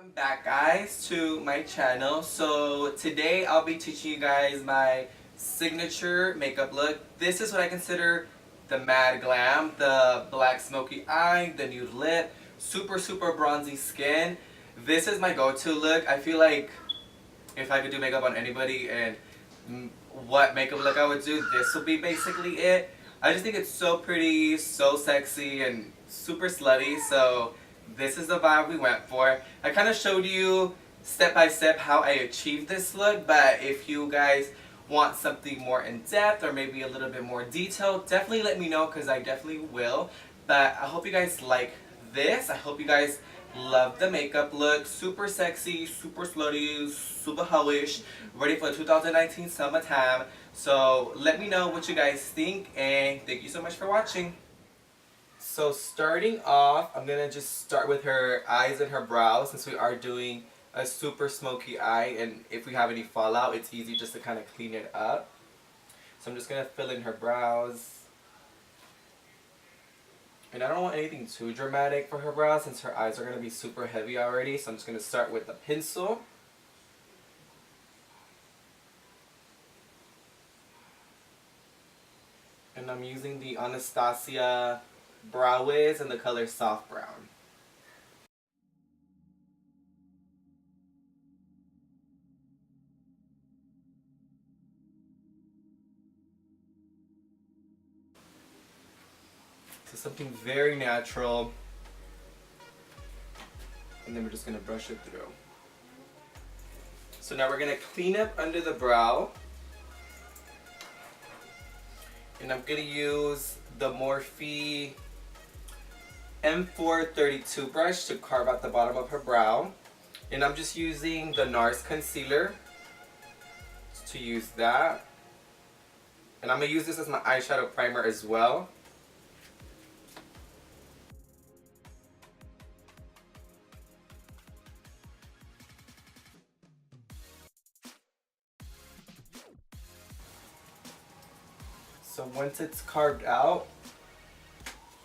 Welcome back guys to my channel. So today I'll be teaching you guys my signature makeup look. This is what I consider the MadGlam, the black smoky eye, the nude lip, super bronzy skin. This is my go-to look. I feel like if I could do makeup on anybody and what makeup look I would do, this would be basically it. I just think it's so pretty, so sexy, and super slutty, so this is the vibe we went for. I kind of showed you step by step how I achieved this look, but if you guys want something more in depth or maybe a little bit more detailed, definitely let me know because I definitely will. But I hope you guys like this. I hope you guys love the makeup look. Super sexy, super slutty, super hoish, ready for 2019 summertime. So let me know what you guys think, and thank you so much for watching. So starting off, I'm going to just start with her eyes and her brows since we are doing a super smoky eye, and if we have any fallout, it's easy just to kind of clean it up. So I'm just going to fill in her brows. And I don't want anything too dramatic for her brows since her eyes are going to be super heavy already, so I'm just going to start with a pencil. And I'm using the Anastasia Brow Wiz in the color Soft Brown. So something very natural. And then we're just going to brush it through. So now we're going to clean up under the brow. And I'm going to use the Morphe M432 brush to carve out the bottom of her brow. And I'm just using the NARS concealer to use that. And I'm going to use this as my eyeshadow primer as well. So once it's carved out,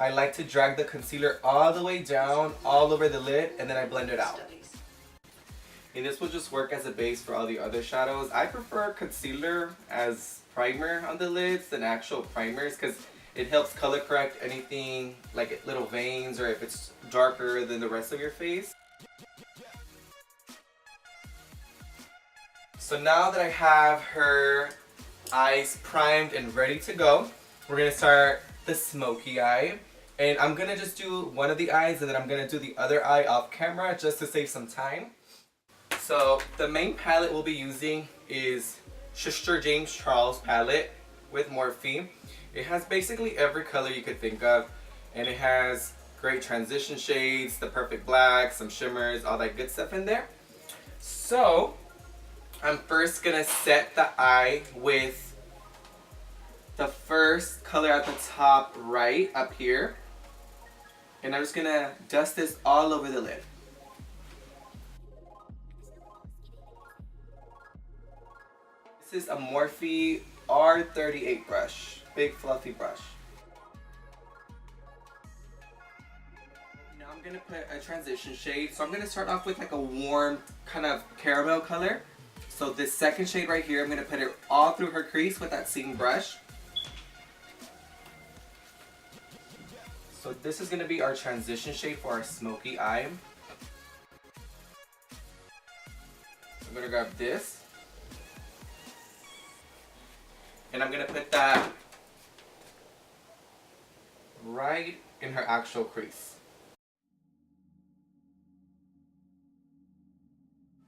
I like to drag the concealer all the way down, all over the lid, and then I blend it out. And this will just work as a base for all the other shadows. I prefer concealer as primer on the lids than actual primers because it helps color correct anything like little veins or if it's darker than the rest of your face. So now that I have her eyes primed and ready to go, we're going to start the smoky eye. And I'm going to just do one of the eyes and then I'm going to do the other eye off camera just to save some time. So the main palette we'll be using is Sister James Charles palette with Morphe. It has basically every color you could think of, and it has great transition shades, the perfect black, some shimmers, all that good stuff in there. So I'm first going to set the eye with the first color at the top right up here. And I'm just going to dust this all over the lid. This is a Morphe R38 brush. Big fluffy brush. Now I'm going to put a transition shade. So I'm going to start off with like a warm kind of caramel color. So this second shade right here, I'm going to put it all through her crease with that same brush. So this is going to be our transition shade for our smoky eye. I'm going to grab this. And I'm going to put that right in her actual crease.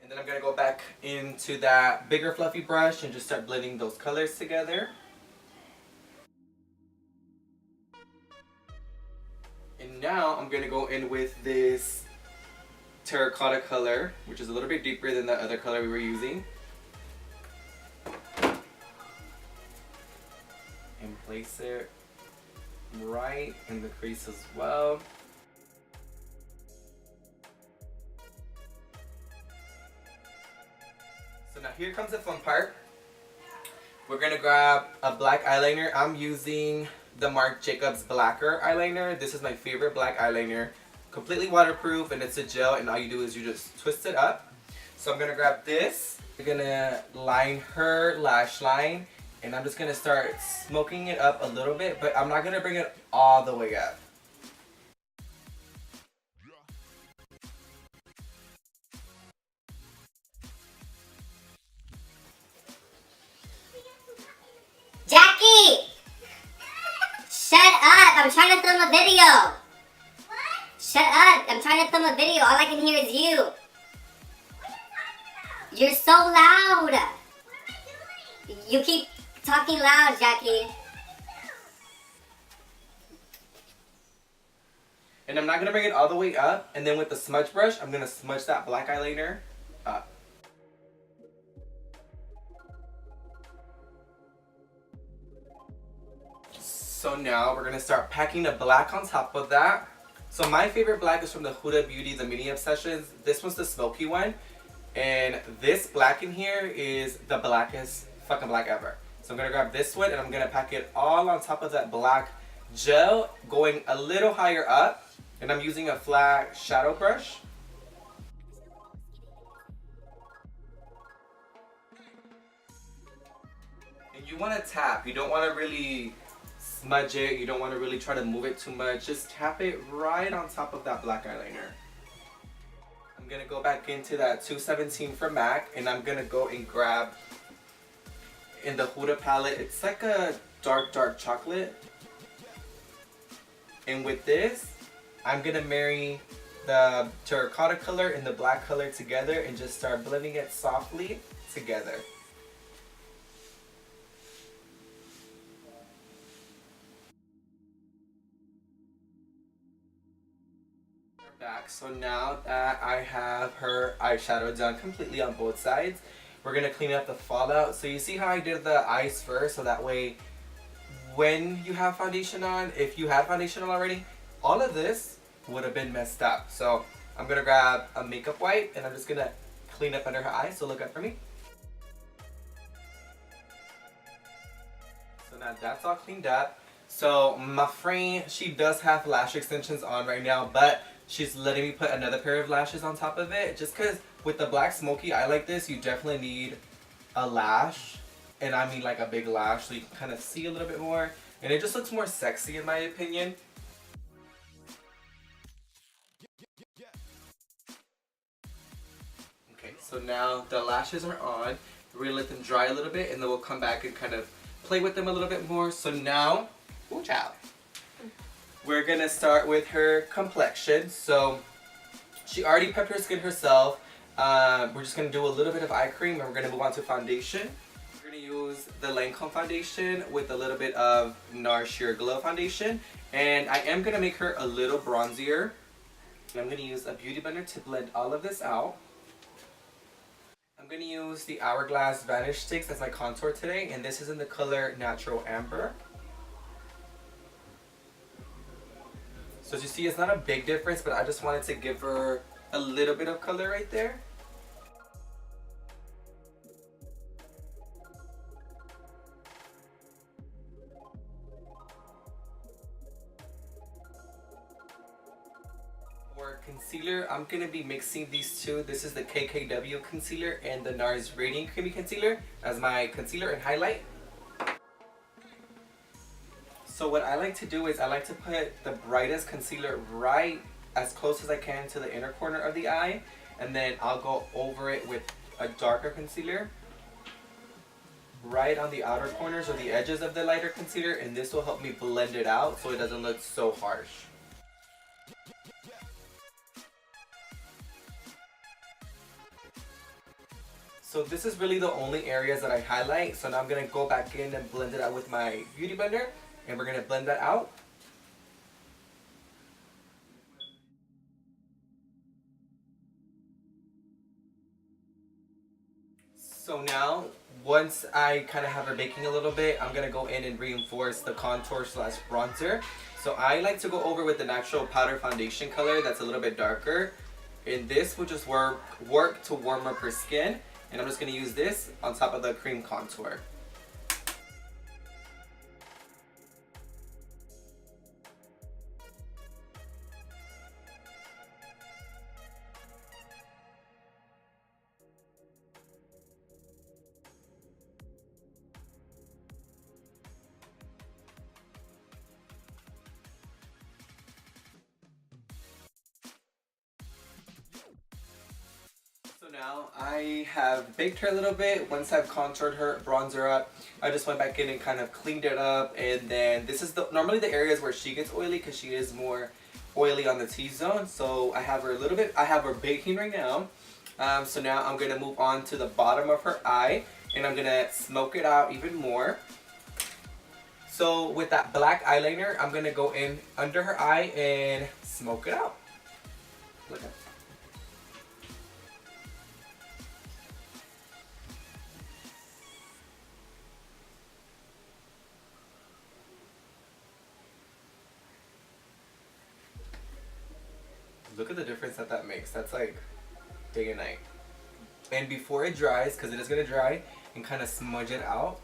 And then I'm going to go back into that bigger fluffy brush and just start blending those colors together. And now I'm going to go in with this terracotta color, which is a little bit deeper than the other color we were using. And place it right in the crease as well. So now here comes the fun part. We're going to grab a black eyeliner. I'm using the Marc Jacobs Blacker eyeliner. This is my favorite black eyeliner. completely waterproof and it's a gel, and all you do is you just twist it up. So I'm gonna grab this. We're gonna line her lash line, and I'm just gonna start smoking it up a little bit, but I'm not gonna bring it all the way up. Jackie! Shut up! I'm trying to film a video! What? Shut up! I'm trying to film a video. All I can hear is you. What are you talking about? You're so loud! What am I doing? You keep talking loud, Jackie. And I'm not gonna bring it all the way up, and then with the smudge brush, I'm gonna smudge that black eyeliner up. So now we're gonna start packing the black on top of that. So my favorite black is from the Huda Beauty, the Mini Obsessions. This one's the smoky one. And this black in here is the blackest fucking black ever. So I'm gonna grab this one and I'm gonna pack it all on top of that black gel, going a little higher up. And I'm using a flat shadow brush. And you wanna tap, you don't wanna really smudge it, you don't wanna really try to move it too much. Just tap it right on top of that black eyeliner. I'm gonna go back into that 217 from MAC, and I'm gonna go and grab in the Huda palette. It's like a dark chocolate. And with this, I'm gonna marry the terracotta color and the black color together and just start blending it softly together. Back. So now that I have her eyeshadow done completely on both sides, we're gonna clean up the fallout. So you see how I did the eyes first, so that way when you have foundation on, if you had foundation on already, all of this would have been messed up. So I'm gonna grab a makeup wipe and I'm just gonna clean up under her eyes, so look up for me. So now that's all cleaned up. So my friend, she does have lash extensions on right now, but she's letting me put another pair of lashes on top of it, just because with the black smoky eye like this, you definitely need a lash, and I mean like a big lash, so you can kind of see a little bit more, and it just looks more sexy in my opinion. Okay, so now the lashes are on. We're gonna let them dry a little bit, and then we'll come back and kind of play with them a little bit more. So now, ooh child. We're gonna start with her complexion. So she already prepped her skin herself. We're just gonna do a little bit of eye cream and we're gonna move on to foundation. We're gonna use the Lancome foundation with a little bit of NARS Sheer Glow foundation. And I am gonna make her a little bronzier. And I'm gonna use a beauty blender to blend all of this out. I'm gonna use the Hourglass Vanish Sticks as my contour today, and this is in the color Natural Amber. So as you see, it's not a big difference, but I just wanted to give her a little bit of color right there. For concealer, I'm going to be mixing these two. This is the KKW concealer and the NARS Radiant Creamy Concealer as my concealer and highlight. So what I like to do is I like to put the brightest concealer right as close as I can to the inner corner of the eye, and then I'll go over it with a darker concealer right on the outer corners or the edges of the lighter concealer, and this will help me blend it out so it doesn't look so harsh. So this is really the only areas that I highlight, so now I'm going to go back in and blend it out with my beauty blender. And we're going to blend that out. So now, once I kind of have her baking a little bit, I'm going to go in and reinforce the contour slash bronzer. So I like to go over with the natural powder foundation color that's a little bit darker. And this will just work to warm up her skin. And I'm just going to use this on top of the cream contour. Now I have baked her a little bit. Once I've contoured her, bronzed her up, I just went back in and kind of cleaned it up. And then this is normally the areas where she gets oily because she is more oily on the T-zone. So I have her a little bit, I have her baking right now. So now I'm going to move on to the bottom of her eye and I'm going to smoke it out even more. So with that black eyeliner, I'm going to go in under her eye and smoke it out. Look at that. Look at the difference that makes. That's like day and night. And before it dries, because it is going to dry, and kind of smudge it out.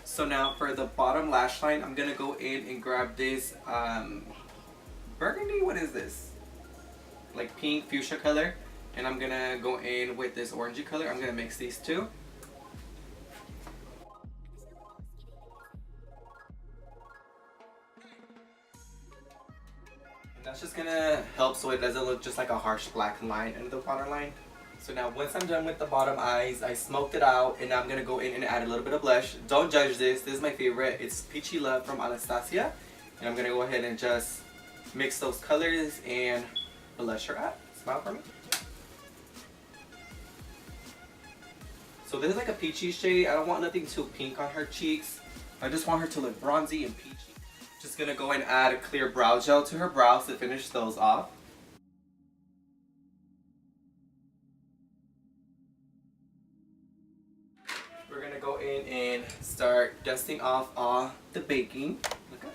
So now for the bottom lash line, I'm going to go in and grab this burgundy, what is this? Like pink fuchsia color. And I'm going to go in with this orangey color. I'm going to mix these two. That's just gonna help so it doesn't look just like a harsh black line under the waterline. So now once I'm done with the bottom eyes, I smoked it out and now I'm gonna go in and add a little bit of blush. Don't judge this, this is my favorite. It's Peachy Love from Anastasia. And I'm gonna go ahead and just mix those colors and blush her up. Smile for me. So this is like a peachy shade. I don't want nothing too pink on her cheeks. I just want her to look bronzy and peachy. Just gonna go and add a clear brow gel to her brows to finish those off. We're gonna go in and start dusting off all the baking. Look up.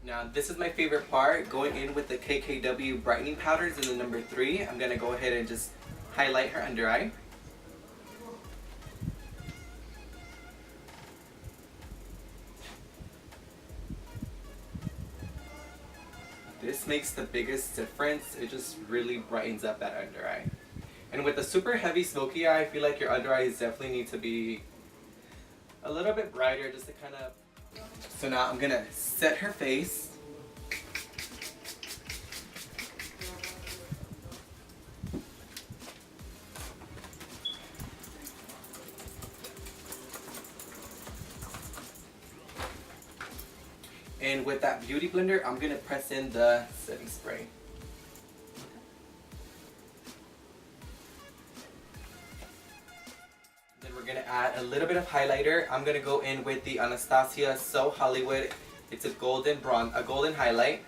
Now this is my favorite part, going in with the KKW brightening powders in the number 3. I'm gonna go ahead and just highlight her under eye. This makes the biggest difference. It just really brightens up that under eye. And with the super heavy smoky eye, I feel like your under eyes definitely need to be a little bit brighter just to kind of... So now I'm gonna set her face. And with that beauty blender, I'm gonna press in the setting spray. Then we're gonna add a little bit of highlighter. I'm gonna go in with the Anastasia So Hollywood. It's a golden highlight.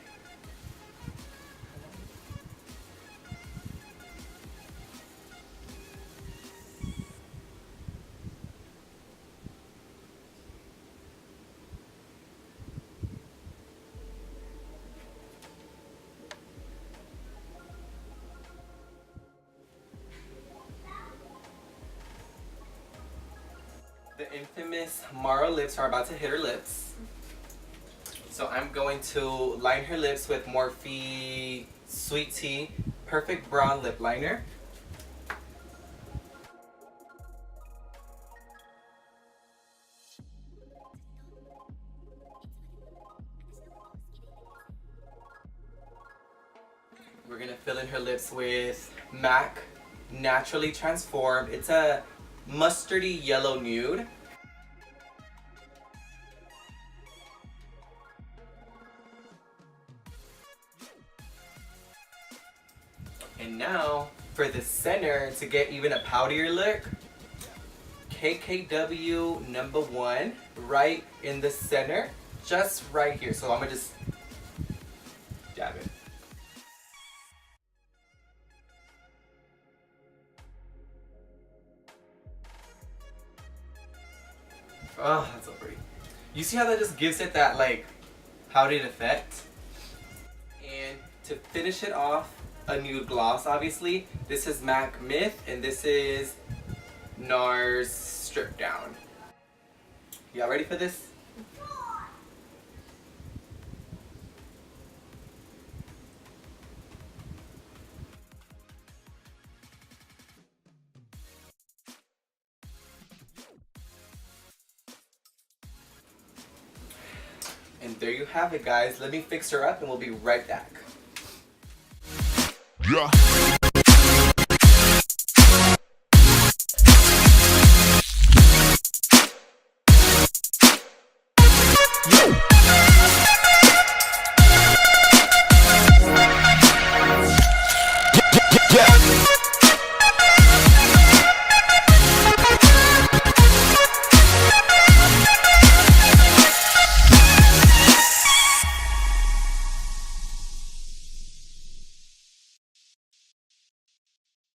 The infamous Mara lips are about to hit her lips. So I'm going to line her lips with Morphe Sweet Tea Perfect Brown Lip Liner. We're going to fill in her lips with MAC Naturally Transformed. It's a mustardy yellow nude. And now for the center, to get even a poutier look, KKW number 1 right in the center, just right here. So I'm gonna just dab it. Oh, that's so pretty. You see how that just gives it that like powdered effect? And to finish it off, a nude gloss obviously. This is MAC Myth and this is NARS Strip Down. Y'all ready for this? there you have it, guys. Let me fix her up and we'll be right back. Yeah.